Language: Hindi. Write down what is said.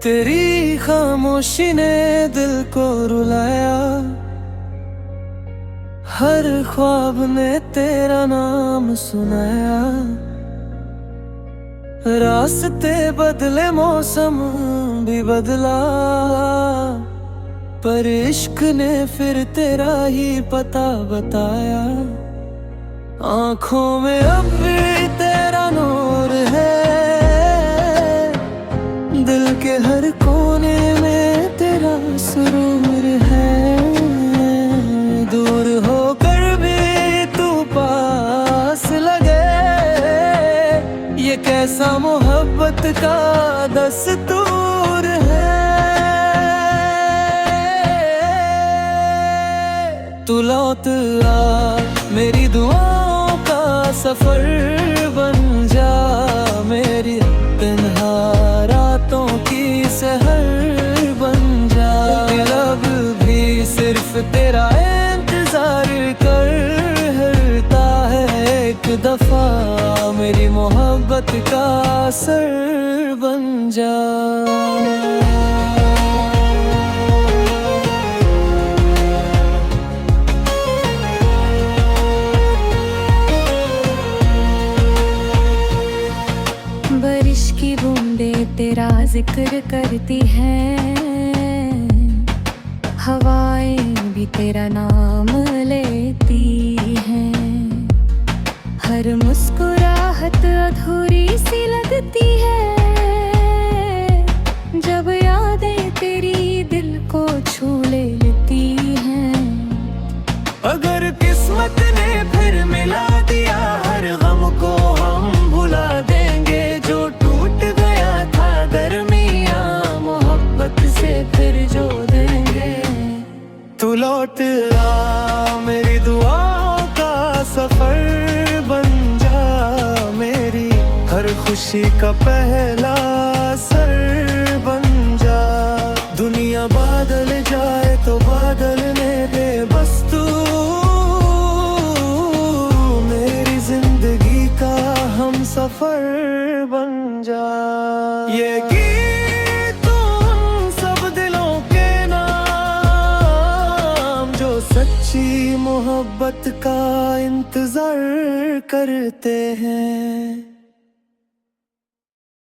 तेरी खामोशी ने दिल को रुलाया, हर ख्वाब ने तेरा नाम सुनाया। रास्ते बदले, मौसम भी बदला, पर इश्क ने फिर तेरा ही पता बताया। आँखों में अब भी तेरा नूर है, दिल के हर कोने में तेरा सुरूर है। दूर होकर भी तू पास लगे, ये कैसा मोहब्बत का दस्तूर है। तू लौट आ, मेरी दुआओं का सफर बन जा, मेरी तन्हा रातों की सहर बन जा। दिल भी सिर्फ तेरा इंतजार कर हरता है, एक दफा मेरी मोहब्बत का असर बन जा। बारिश की बूंदें तेरा जिक्र करती हैं, हवाएं भी तेरा नाम लेती हैं। हर मुस्कुराहट अधूरी सी लगती है, जब यादें तेरी दिल को छू लेती हैं। अगर किस्मत ने फिर मिला दिया, हर गम को हम भुला देंगे। जो टूट गया था दरमियां, मोहब्बत से फिर जो देंगे। तू लौट आ, मेरी दुआओं का सफर बन जा, मेरी हर खुशी का पहला असर बन जा। दुनिया बादल जाए तो बादलने दे बस तू, मेरी जिंदगी का हम सफर बन जा। ये गीत उन सब दिलों के नाम, जो सच्ची मोहब्बत का इंतजार करते हैं।